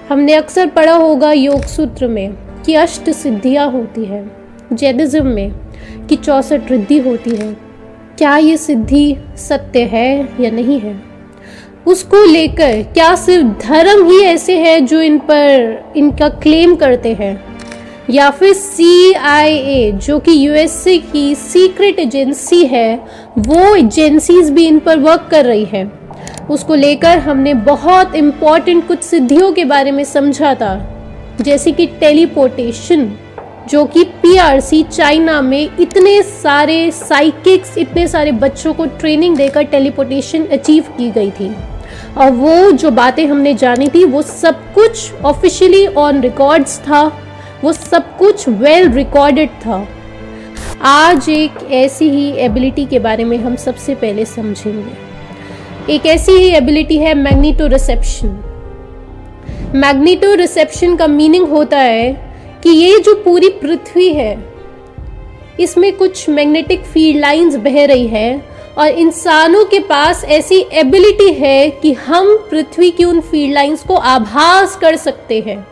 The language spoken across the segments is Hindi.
हमने अक्सर पढ़ा होगा योग सूत्र में कि अष्ट सिद्धियाँ होती है, जैनिज्म में कि 64 रिद्धि होती है। क्या ये सिद्धि सत्य है या नहीं है, उसको लेकर क्या सिर्फ धर्म ही ऐसे है जो इन पर इनका क्लेम करते हैं, या फिर CIA जो कि USA की सीक्रेट एजेंसी है, वो एजेंसीज भी इन पर वर्क कर रही है। उसको लेकर हमने बहुत इम्पॉर्टेंट कुछ सिद्धियों के बारे में समझा था, जैसे कि टेलीपोर्टेशन, जो कि PRC चाइना में इतने सारे साइकिक्स, इतने सारे बच्चों को ट्रेनिंग देकर टेलीपोर्टेशन अचीव की गई थी। और वो जो बातें हमने जानी थी वो सब कुछ ऑफिशियली ऑन रिकॉर्ड्स था, वो सब कुछ वेल रिकॉर्डेड था। आज एक ऐसी ही एबिलिटी के बारे में हम सबसे पहले समझेंगे। एक ऐसी ही एबिलिटी है मैग्नेटो रिसेप्शन। मैग्नेटो रिसेप्शन का मीनिंग होता है कि ये जो पूरी पृथ्वी है, इसमें कुछ मैग्नेटिक फील्ड लाइंस बह रही है और इंसानों के पास ऐसी एबिलिटी है कि हम पृथ्वी की उन फील्ड लाइंस को आभास कर सकते हैं।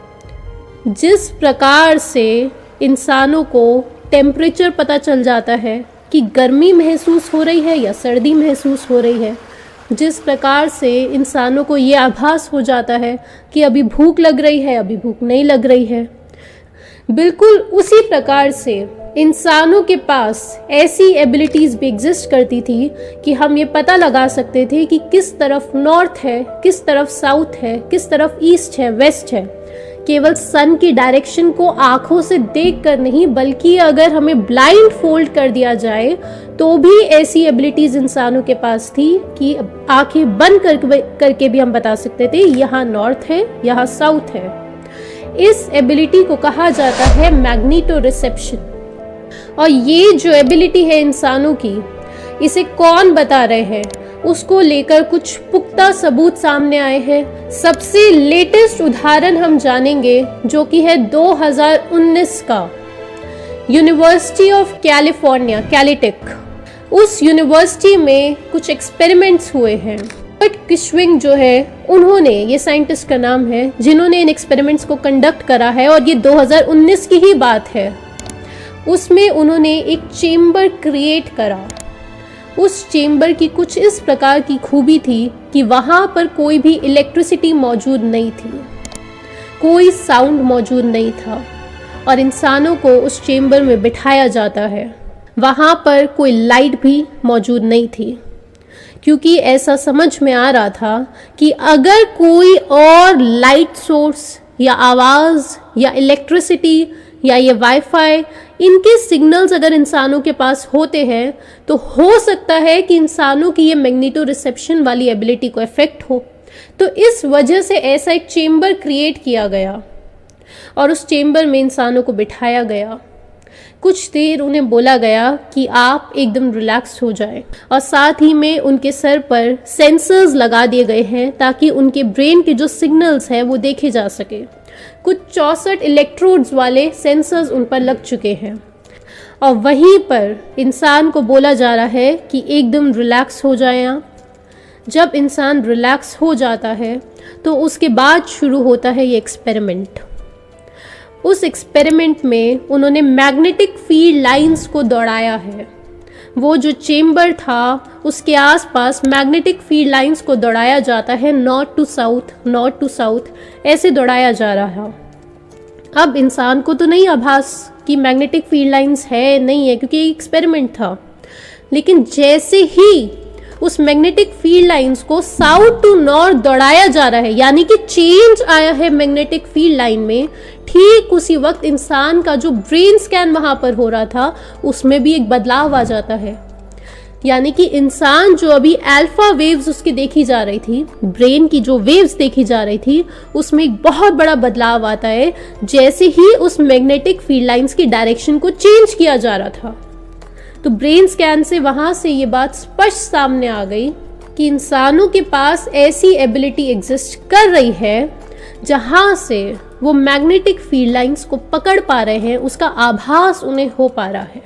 जिस प्रकार से इंसानों को टेम्परेचर पता चल जाता है कि गर्मी महसूस हो रही है या सर्दी महसूस हो रही है, जिस प्रकार से इंसानों को ये आभास हो जाता है कि अभी भूख लग रही है, अभी भूख नहीं लग रही है, बिल्कुल उसी प्रकार से इंसानों के पास ऐसी एबिलिटीज़ भी एग्जिस्ट करती थी कि हम ये पता लगा सकते थे कि किस तरफ नॉर्थ है, किस तरफ साउथ है, किस तरफ ईस्ट है, वेस्ट है। केवल सन की डायरेक्शन को आंखों से देखकर नहीं, बल्कि अगर हमें ब्लाइंड फोल्ड कर दिया जाए तो भी ऐसी एबिलिटीज इंसानों के पास थी कि आंखें बंद करके भी हम बता सकते थे यहाँ नॉर्थ है, यहाँ साउथ है। इस एबिलिटी को कहा जाता है मैग्नेटो रिसेप्शन। और ये जो एबिलिटी है इंसानों की, इसे कौन बता रहे हैं, उसको लेकर कुछ पुख्ता सबूत सामने आए हैं। सबसे लेटेस्ट उदाहरण हम जानेंगे जो कि है 2019 का यूनिवर्सिटी ऑफ कैलिफोर्निया, कैलिटेक। उस यूनिवर्सिटी में कुछ एक्सपेरिमेंट्स हुए हैं। बट किशविंग जो है, उन्होंने, ये साइंटिस्ट का नाम है, जिन्होंने इन एक्सपेरिमेंट्स को कंडक्ट करा है, और ये 2019 की ही बात है। उसमें उन्होंने एक चेम्बर क्रिएट करा। उस चेम्बर की कुछ इस प्रकार की खूबी थी कि वहाँ पर कोई भी इलेक्ट्रिसिटी मौजूद नहीं थी, कोई साउंड मौजूद नहीं था, और इंसानों को उस चेम्बर में बिठाया जाता है। वहाँ पर कोई लाइट भी मौजूद नहीं थी, क्योंकि ऐसा समझ में आ रहा था कि अगर कोई और लाइट सोर्स या आवाज़ या इलेक्ट्रिसिटी या ये वाईफाई, इनके सिग्नल्स अगर इंसानों के पास होते हैं तो हो सकता है कि इंसानों की ये मैग्नेटो रिसेप्शन वाली एबिलिटी को इफेक्ट हो। तो इस वजह से ऐसा एक चेम्बर क्रिएट किया गया और उस चेम्बर में इंसानों को बिठाया गया। कुछ देर उन्हें बोला गया कि आप एकदम रिलैक्स हो जाएं, और साथ ही में उनके सर पर सेंसर्स लगा दिए गए हैं ताकि उनके ब्रेन के जो सिग्नल्स हैं वो देखे जा सके। कुछ 64 इलेक्ट्रोड्स वाले सेंसर्स उन पर लग चुके हैं, और वहीं पर इंसान को बोला जा रहा है कि एकदम रिलैक्स हो जाएं आप। जब इंसान रिलैक्स हो जाता है तो उसके बाद शुरू होता है ये एक्सपेरिमेंट। उस एक्सपेरिमेंट में उन्होंने मैग्नेटिक फील्ड लाइंस को दौड़ाया है। वो जो चेम्बर था उसके आसपास मैग्नेटिक फील्ड लाइंस को दौड़ाया जाता है, north to south, north to south, ऐसे दौड़ाया जा रहा। अब इंसान को तो नहीं आभास कि मैग्नेटिक फील्ड लाइंस है नहीं है, क्योंकि एक्सपेरिमेंट था। लेकिन जैसे ही उस मैग्नेटिक फील्ड लाइंस को साउथ टू नॉर्थ दौड़ाया जा रहा है, यानी कि चेंज आया है मैग्नेटिक फील्ड लाइन में, ठीक उसी वक्त इंसान का जो ब्रेन स्कैन वहां पर हो रहा था उसमें भी एक बदलाव आ जाता है। यानी कि इंसान जो अभी अल्फा वेव्स उसकी देखी जा रही थी, ब्रेन की जो वेव्स देखी जा रही थी, उसमें एक बहुत बड़ा बदलाव आता है जैसे ही उस मैग्नेटिक फील्ड लाइंस की डायरेक्शन को चेंज किया जा रहा था। तो ब्रेन स्कैन से वहां से ये बात स्पष्ट सामने आ गई कि इंसानों के पास ऐसी एबिलिटी एग्जिस्ट कर रही है जहां से वो मैग्नेटिक फील्ड लाइंस को पकड़ पा रहे हैं, उसका आभास उन्हें हो पा रहा है।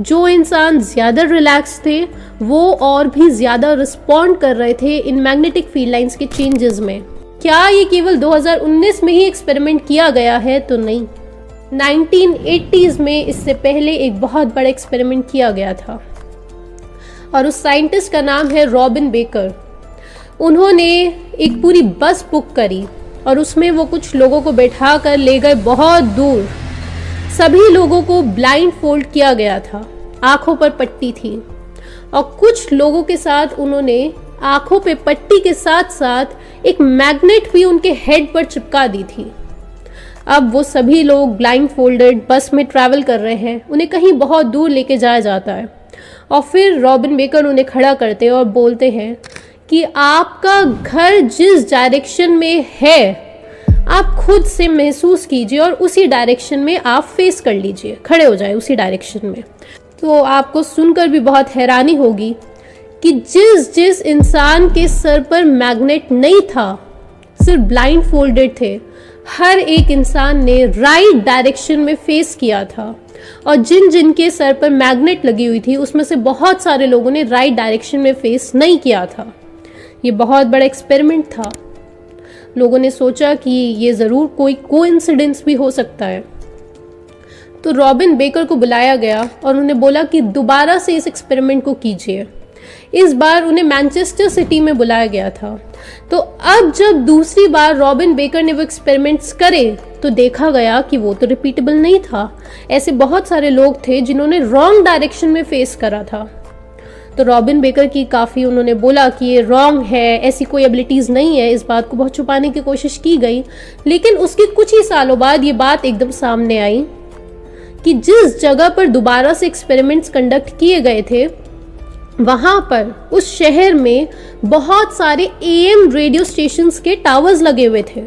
जो इंसान ज़्यादा रिलैक्स थे वो और भी ज़्यादा रिस्पॉन्ड कर रहे थे इन मैग्नेटिक फील्ड लाइंस के चेंजेस में। क्या ये केवल 2019 में ही एक्सपेरिमेंट किया गया है? तो नहीं, 1980s में इससे पहले एक बहुत बड़ा एक्सपेरिमेंट किया गया था और उस साइंटिस्ट का नाम है रॉबिन बेकर। उन्होंने एक पूरी बस बुक करी और उसमें वो कुछ लोगों को बैठा कर ले गए बहुत दूर। सभी लोगों को ब्लाइंड फोल्ड किया गया था, आंखों पर पट्टी थी और कुछ लोगों के साथ उन्होंने आंखों पे पट्टी के साथ साथ एक मैग्नेट भी उनके हेड पर चिपका दी थी। अब वो सभी लोग ब्लाइंड फोल्डेड बस में ट्रैवल कर रहे हैं, उन्हें कहीं बहुत दूर लेके जाया जाता है और फिर रॉबिन बेकर उन्हें खड़ा करते हैं और बोलते हैं कि आपका घर जिस डायरेक्शन में है आप खुद से महसूस कीजिए और उसी डायरेक्शन में आप फेस कर लीजिए, खड़े हो जाए उसी डायरेक्शन में। तो आपको सुनकर भी बहुत हैरानी होगी कि जिस जिस इंसान के सर पर मैग्नेट नहीं था, सिर्फ ब्लाइंड फोल्डेड थे, हर एक इंसान ने राइट डायरेक्शन में फेस किया था और जिन जिन के सर पर मैग्नेट लगी हुई थी उसमें से बहुत सारे लोगों ने राइट डायरेक्शन में फेस नहीं किया था। ये बहुत बड़ा एक्सपेरिमेंट था। लोगों ने सोचा कि ये ज़रूर कोई कोइंसिडेंस भी हो सकता है। तो रॉबिन बेकर को बुलाया गया और उन्हें बोला कि दोबारा से इस एक्सपेरिमेंट को कीजिए। इस बार उन्हें मैनचेस्टर सिटी में बुलाया गया था। तो अब जब दूसरी बार रॉबिन बेकर ने वो एक्सपेरिमेंट्स करे तो देखा गया कि वो तो रिपीटेबल नहीं था। ऐसे बहुत सारे लोग थे जिन्होंने रॉन्ग डायरेक्शन में फेस करा था। तो रॉबिन बेकर की काफ़ी उन्होंने बोला कि ये रॉन्ग है, ऐसी कोई एबिलिटीज़ नहीं है। इस बात को बहुत छुपाने की कोशिश की गई, लेकिन उसके कुछ ही सालों बाद ये बात एकदम सामने आई कि जिस जगह पर दोबारा से एक्सपेरिमेंट्स कंडक्ट किए गए थे वहाँ पर उस शहर में बहुत सारे AM रेडियो स्टेशंस के टावर्स लगे हुए थे।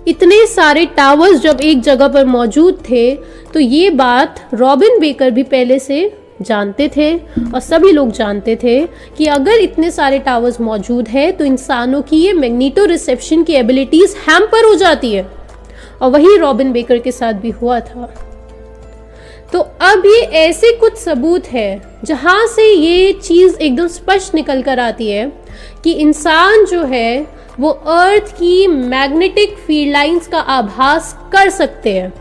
इतने सारे टावर्स जब एक जगह पर मौजूद थे तो ये बात रॉबिन बेकर भी पहले से जानते थे और सभी लोग जानते थे कि अगर इतने सारे टावर्स मौजूद है तो इंसानों की ये मैग्नेटो रिसेप्शन की एबिलिटीज हैम्पर हो जाती है और वही रॉबिन बेकर के साथ भी हुआ था। तो अब ये ऐसे कुछ सबूत है जहां से ये चीज एकदम स्पष्ट निकल कर आती है कि इंसान जो है वो अर्थ की मैग्नेटिक फील्ड लाइंस का आभास कर सकते हैं।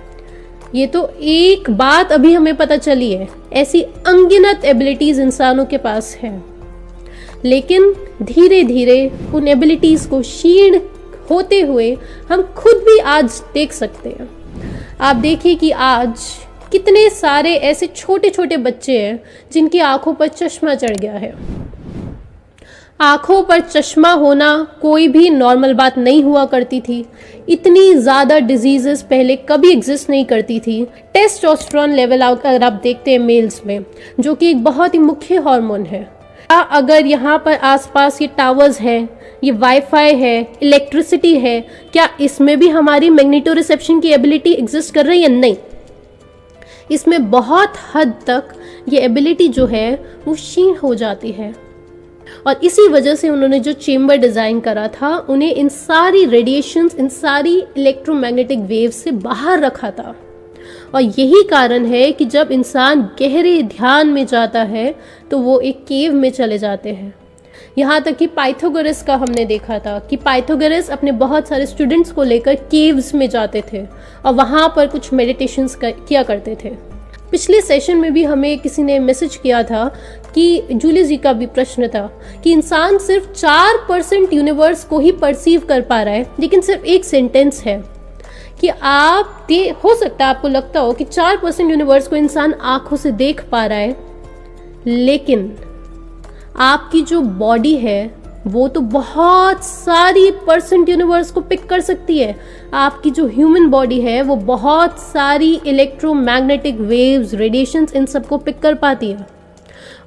ये तो एक बात अभी हमें पता चली है, ऐसी अनगिनत एबिलिटीज इंसानों के पास है, लेकिन धीरे धीरे उन एबिलिटीज को क्षीण होते हुए हम खुद भी आज देख सकते हैं। आप देखिए कि आज कितने सारे ऐसे छोटे छोटे बच्चे हैं जिनकी आंखों पर चश्मा चढ़ गया है। आंखों पर चश्मा होना कोई भी नॉर्मल बात नहीं हुआ करती थी। इतनी ज़्यादा डिजीजेस पहले कभी एग्जिस्ट नहीं करती थी। टेस्टोस्टेरोन लेवल अगर आप देखते हैं मेल्स में, जो कि एक बहुत ही मुख्य हार्मोन है, अगर यहाँ पर आसपास ये टावर्स हैं, ये वाईफाई है, इलेक्ट्रिसिटी है, क्या इसमें भी हमारी मैग्नेटो रिसेप्शन की एबिलिटी एग्जिस्ट कर रही है? नहीं, इसमें बहुत हद तक ये एबिलिटी जो है वो क्षीण हो जाती है। और इसी वजह से उन्होंने जो चेम्बर डिज़ाइन करा था उन्हें इन सारी रेडिएशंस, इन सारी इलेक्ट्रोमैग्नेटिक वेव्स से बाहर रखा था। और यही कारण है कि जब इंसान गहरे ध्यान में जाता है तो वो एक केव में चले जाते हैं। यहाँ तक कि पाइथागोरस का हमने देखा था कि पाइथागोरस अपने बहुत सारे स्टूडेंट्स को लेकर केव्स में जाते थे और वहाँ पर कुछ मेडिटेशंस किया करते थे। पिछले सेशन में भी हमें किसी ने मैसेज किया था कि जूलियस जी का भी प्रश्न था कि इंसान सिर्फ 4% यूनिवर्स को ही परसीव कर पा रहा है, लेकिन सिर्फ एक सेंटेंस है कि हो सकता है आपको लगता हो कि 4% यूनिवर्स को इंसान आंखों से देख पा रहा है, लेकिन आपकी जो बॉडी है वो तो बहुत सारी परसेंट यूनिवर्स को पिक कर सकती है। आपकी जो ह्यूमन बॉडी है वो बहुत सारी इलेक्ट्रोमैग्नेटिक वेव्स, रेडिएशंस, इन सबको पिक कर पाती है।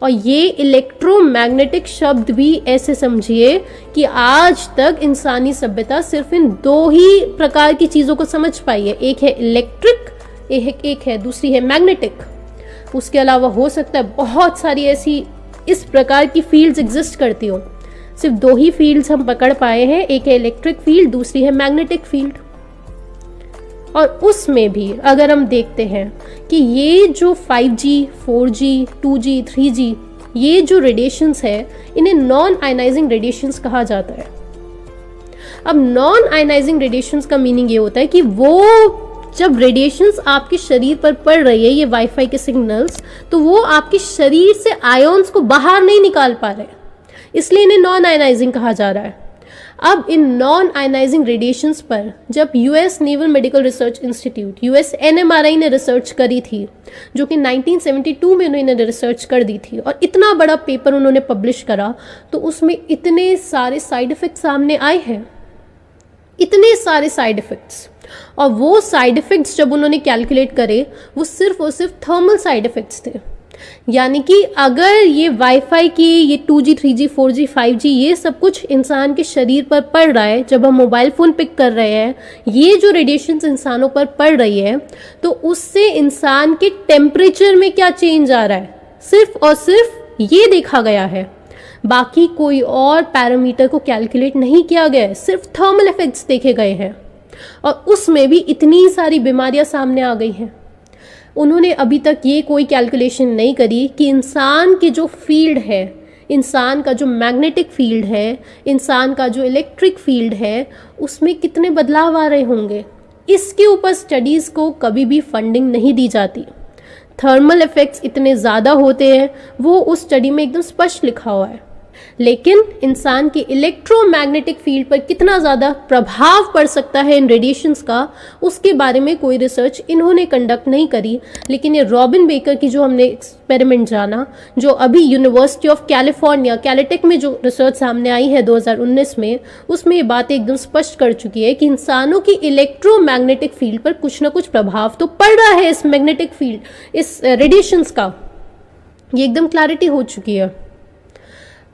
और ये इलेक्ट्रोमैग्नेटिक शब्द भी ऐसे समझिए कि आज तक इंसानी सभ्यता सिर्फ इन 2 ही प्रकार की चीज़ों को समझ पाई है। एक है इलेक्ट्रिक, एक है दूसरी है मैग्नेटिक। उसके अलावा हो सकता है बहुत सारी ऐसी इस प्रकार की फील्ड्स एग्जिस्ट करती हो। सिर्फ 2 ही फील्ड्स हम पकड़ पाए हैं, एक है इलेक्ट्रिक फील्ड, दूसरी है मैग्नेटिक फील्ड। और उसमें भी अगर हम देखते हैं कि ये जो 5G, 4G, 2G, 3G, ये जो रेडिएशंस है इन्हें नॉन आयनाइजिंग रेडिएशंस कहा जाता है। अब नॉन आयनाइजिंग रेडिएशंस का मीनिंग ये होता है कि वो जब रेडिएशंस आपके शरीर पर पड़ रही है, ये वाईफाई के सिग्नल्स, तो वो आपके शरीर से आयोन्स को बाहर नहीं निकाल पा रहे, इसलिए इन्हें नॉन आयनाइजिंग कहा जा रहा है। अब इन नॉन आयनाइजिंग रेडिएशंस पर जब US naval medical research institute USNMRI ने रिसर्च करी थी, जो कि 1972 में उन्होंने रिसर्च कर दी थी, और इतना बड़ा पेपर उन्होंने पब्लिश करा, तो उसमें इतने सारे साइड इफेक्ट्स सामने आए हैं, इतने सारे साइड इफेक्ट्स। और वो साइड इफेक्ट्स जब उन्होंने कैलकुलेट करे, वो सिर्फ और सिर्फ थर्मल साइड इफेक्ट्स थे। यानी कि अगर ये वाईफाई की, ये 2G 3G 4G 5G ये सब कुछ इंसान के शरीर पर पड़ रहा है, जब हम मोबाइल फ़ोन पिक कर रहे हैं, ये जो रेडिएशंस इंसानों पर पड़ रही है, तो उससे इंसान के टेम्परेचर में क्या चेंज आ रहा है, सिर्फ और सिर्फ ये देखा गया है। बाकी कोई और पैरामीटर को कैलकुलेट नहीं किया गया है, सिर्फ थर्मल इफेक्ट्स देखे गए हैं, और उसमें भी इतनी सारी बीमारियां सामने आ गई हैं। उन्होंने अभी तक ये कोई कैलकुलेशन नहीं करी कि इंसान की जो फील्ड है, इंसान का जो मैग्नेटिक फील्ड है, इंसान का जो इलेक्ट्रिक फील्ड है, उसमें कितने बदलाव आ रहे होंगे। इसके ऊपर स्टडीज़ को कभी भी फंडिंग नहीं दी जाती। थर्मल इफेक्ट्स इतने ज़्यादा होते हैं, वो उस स्टडी में एकदम स्पष्ट लिखा हुआ है, लेकिन इंसान के इलेक्ट्रोमैग्नेटिक फील्ड पर कितना ज़्यादा प्रभाव पड़ सकता है इन रेडिएशंस का, उसके बारे में कोई रिसर्च इन्होंने कंडक्ट नहीं करी। लेकिन ये रॉबिन बेकर की जो हमने एक्सपेरिमेंट जाना, जो अभी यूनिवर्सिटी ऑफ कैलिफोर्निया कैलिटेक में जो रिसर्च सामने आई है 2019 में, उसमें ये बातें एकदम स्पष्ट कर चुकी है कि इंसानों की इलेक्ट्रोमैग्नेटिक फील्ड पर कुछ ना कुछ प्रभाव तो पड़ रहा है, इस मैग्नेटिक फील्ड, इस रेडिएशंस का, ये एकदम क्लैरिटी हो चुकी है।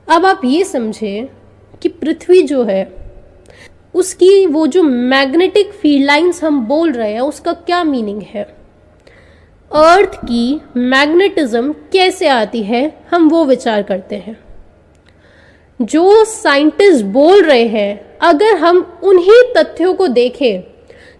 अब आप ये समझें कि पृथ्वी जो है, उसकी वो जो मैग्नेटिक फील्ड लाइंस हम बोल रहे हैं, उसका क्या मीनिंग है, अर्थ की मैग्नेटिज्म कैसे आती है, हम वो विचार करते हैं। जो साइंटिस्ट बोल रहे हैं, अगर हम उन्हीं तथ्यों को देखें,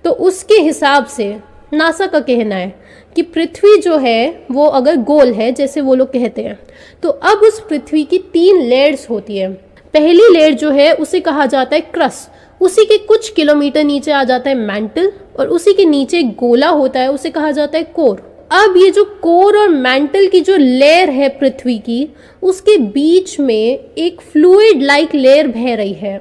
तो उसके हिसाब से नासा का कहना है कि पृथ्वी जो है वो अगर गोल है, जैसे वो लोग कहते हैं, तो अब उस पृथ्वी की 3 लेयर्स होती है। पहली लेयर जो है उसे कहा जाता है क्रस्ट, उसी के कुछ किलोमीटर नीचे आ जाता है मैंटल, और उसी के नीचे एक गोला होता है, उसे कहा जाता है कोर। अब ये जो कोर और मैंटल की जो लेयर है पृथ्वी की, उसके बीच में एक फ्लूइड लाइक लेयर बह रही है,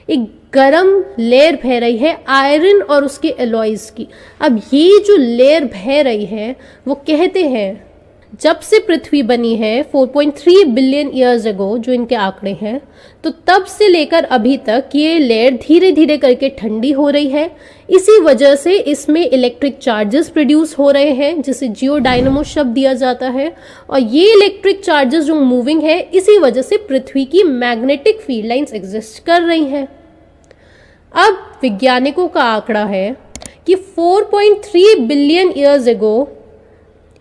एक गरम लेयर बह रही है आयरन और उसके एलॉयज की। अब ये जो लेयर बह रही है, वो कहते हैं जब से पृथ्वी बनी है 4.3 बिलियन ईयर्स अगो, जो इनके आंकड़े हैं, तो तब से लेकर अभी तक ये लेयर धीरे धीरे करके ठंडी हो रही है। इसी वजह से इसमें इलेक्ट्रिक चार्जेस प्रोड्यूस हो रहे हैं, जिसे जियो डायनामो शब्द दिया जाता है, और ये इलेक्ट्रिक चार्जेस जो मूविंग है, इसी वजह से पृथ्वी की मैग्नेटिक फील्ड लाइंस एग्जिस्ट कर रही हैं। अब वैज्ञानिकों का आंकड़ा है कि 4.3 बिलियन ईयर्स अगो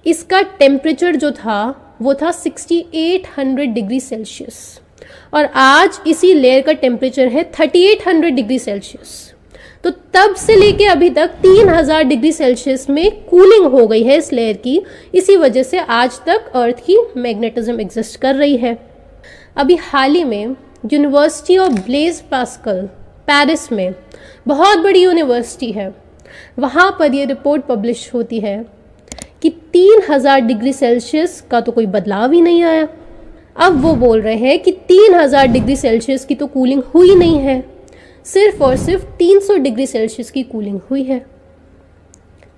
इसका टेम्परेचर जो था वो था 6800 डिग्री सेल्सियस, और आज इसी लेयर का टेम्परेचर है 3800 डिग्री सेल्सियस। तो तब से लेके अभी तक 3000 डिग्री सेल्सियस में कूलिंग हो गई है इस लेयर की। इसी वजह से आज तक अर्थ की मैग्नेटिज्म एग्जिस्ट कर रही है। अभी हाल ही में university of Blaise Pascal Paris में, बहुत बड़ी यूनिवर्सिटी है, वहाँ पर ये रिपोर्ट पब्लिश होती है कि 3000 डिग्री सेल्सियस का तो कोई बदलाव ही नहीं आया। अब वो बोल रहे हैं कि 3000 डिग्री सेल्सियस की तो कूलिंग हुई नहीं है, सिर्फ और सिर्फ 300 डिग्री सेल्सियस की कूलिंग हुई है।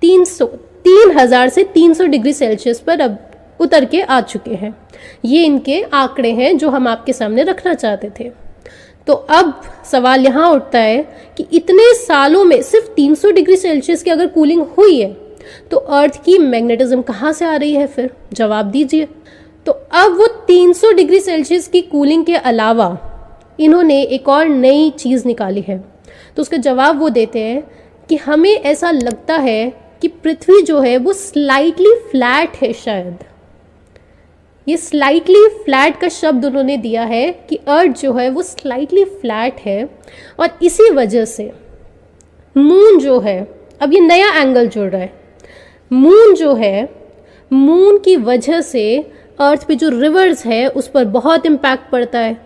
3000 से 300 डिग्री सेल्सियस पर अब उतर के आ चुके हैं। ये इनके आंकड़े हैं जो हम आपके सामने रखना चाहते थे। तो अब सवाल यहाँ उठता है कि इतने सालों में सिर्फ 300 डिग्री सेल्सियस की अगर कूलिंग हुई है, तो अर्थ की मैग्नेटिज्म कहाँ से आ रही है फिर? जवाब दीजिए। तो अब वो 300 डिग्री सेल्सियस की कूलिंग के अलावा इन्होंने एक और नई चीज़ निकाली है। तो उसका जवाब वो देते हैं कि हमें ऐसा लगता है कि पृथ्वी जो है वो स्लाइटली फ्लैट है। शायद ये स्लाइटली फ्लैट का शब्द उन्होंने दिया है कि अर्थ जो है वो स्लाइटली फ्लैट है, और इसी वजह से मून जो है, अब ये नया एंगल जुड़ रहा है, मून जो है, मून की वजह से अर्थ पे जो रिवर्स है उस पर बहुत इम्पैक्ट पड़ता है।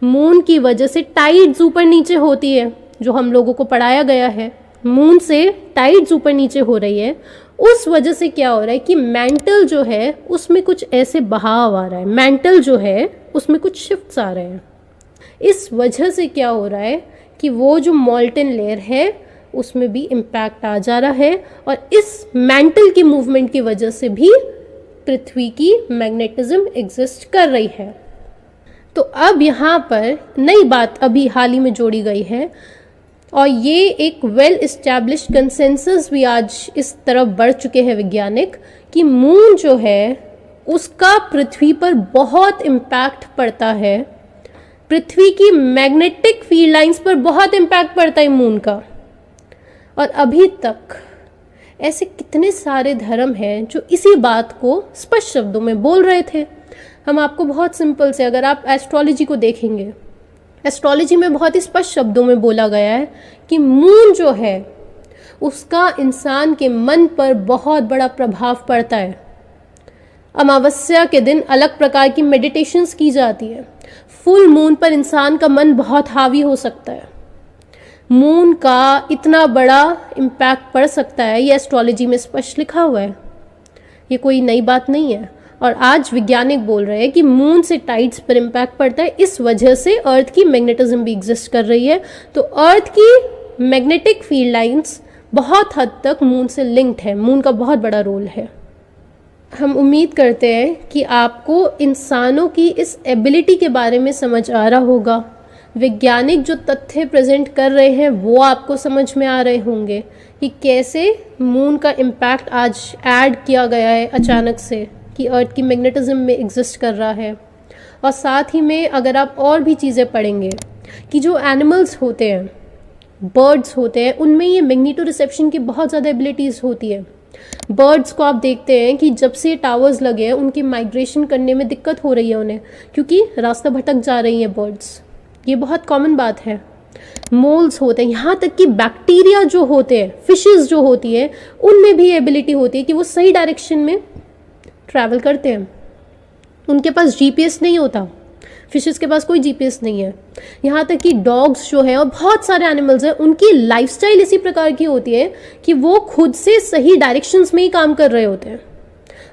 मून की वजह से टाइड्स ऊपर नीचे होती है, जो हम लोगों को पढ़ाया गया है, मून से टाइड्स ऊपर नीचे हो रही है, उस वजह से क्या हो रहा है कि मेंटल जो है उसमें कुछ ऐसे बहाव आ रहा है, मेंटल जो है उसमें कुछ शिफ्ट्स आ रहे हैं। इस वजह से क्या हो रहा है कि वो जो मॉल्टन लेयर है उसमें भी इम्पैक्ट आ जा रहा है, और इस मेंटल की मूवमेंट की वजह से भी पृथ्वी की मैग्नेटिज्म एग्जिस्ट कर रही है। तो अब यहाँ पर नई बात अभी हाल ही में जोड़ी गई है, और ये एक वेल इस्टेब्लिश्ड कंसेंसस भी आज इस तरफ बढ़ चुके हैं वैज्ञानिक, कि मून जो है उसका पृथ्वी पर बहुत इम्पैक्ट पड़ता है, पृथ्वी की मैग्नेटिक फील्ड लाइंस पर बहुत इम्पैक्ट पड़ता है मून का। और अभी तक ऐसे कितने सारे धर्म हैं जो इसी बात को स्पष्ट शब्दों में बोल रहे थे। हम आपको बहुत सिंपल से, अगर आप एस्ट्रोलॉजी को देखेंगे, एस्ट्रोलॉजी में बहुत ही स्पष्ट शब्दों में बोला गया है कि मून जो है उसका इंसान के मन पर बहुत बड़ा प्रभाव पड़ता है। अमावस्या के दिन अलग प्रकार की मेडिटेशंस की जाती है, फुल मून पर इंसान का मन बहुत हावी हो सकता है, मून का इतना बड़ा इम्पैक्ट पड़ सकता है, ये एस्ट्रोलॉजी में स्पष्ट लिखा हुआ है, ये कोई नई बात नहीं है। और आज वैज्ञानिक बोल रहे हैं कि मून से टाइड्स पर इम्पैक्ट पड़ता है, इस वजह से अर्थ की मैग्नेटिज्म भी एग्जिस्ट कर रही है। तो अर्थ की मैग्नेटिक फील्ड लाइंस बहुत हद तक मून से लिंक्ड है, मून का बहुत बड़ा रोल है। हम उम्मीद करते हैं कि आपको इंसानों की इस एबिलिटी के बारे में समझ आ रहा होगा, वैज्ञानिक जो तथ्य प्रेजेंट कर रहे हैं वो आपको समझ में आ रहे होंगे कि कैसे मून का इम्पैक्ट आज ऐड किया गया है अचानक से, कि अर्थ की मैग्नेटिज्म में एग्जिस्ट कर रहा है। और साथ ही में अगर आप और भी चीज़ें पढ़ेंगे कि जो एनिमल्स होते हैं, बर्ड्स होते हैं, उनमें ये मैग्नेटो रिसेप्शन की बहुत ज़्यादा एबिलिटीज़ होती है। बर्ड्स को आप देखते हैं कि जब से टावर्स लगे हैं उनकी माइग्रेशन करने में दिक्कत हो रही है उन्हें, क्योंकि रास्ता भटक जा रही हैं बर्ड्स, ये बहुत कॉमन बात है। मोल्स होते हैं, यहाँ तक कि बैक्टीरिया जो होते हैं, फिशेस जो होती है, उनमें भी एबिलिटी होती है कि वो सही डायरेक्शन में ट्रैवल करते हैं। उनके पास जीपीएस नहीं होता, फिशेस के पास कोई जीपीएस नहीं है। यहाँ तक कि डॉग्स जो है और बहुत सारे एनिमल्स हैं, उनकी लाइफस्टाइल इसी प्रकार की होती है कि वो खुद से सही डायरेक्शंस में ही काम कर रहे होते हैं।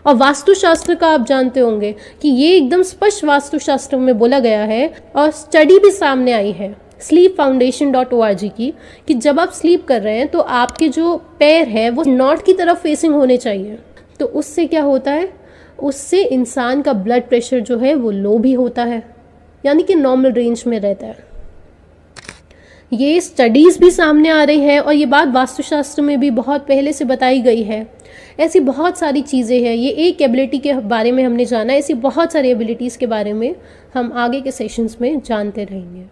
और वास्तुशास्त्र का आप जानते होंगे कि ये एकदम स्पष्ट वास्तुशास्त्र में बोला गया है, और स्टडी भी सामने आई है sleepfoundation.org की, कि जब आप स्लीप कर रहे हैं तो आपके जो पैर है वो नॉर्थ की तरफ फेसिंग होने चाहिए। तो उससे क्या होता है, उससे इंसान का ब्लड प्रेशर जो है वो लो भी होता है, यानी कि नॉर्मल रेंज में रहता है। ये स्टडीज़ भी सामने आ रही है, और ये बात वास्तुशास्त्र में भी बहुत पहले से बताई गई है। ऐसी बहुत सारी चीज़ें हैं, ये एक एबिलिटी के बारे में हमने जाना, ऐसी बहुत सारी एबिलिटीज़ के बारे में हम आगे के सेशंस में जानते रहेंगे।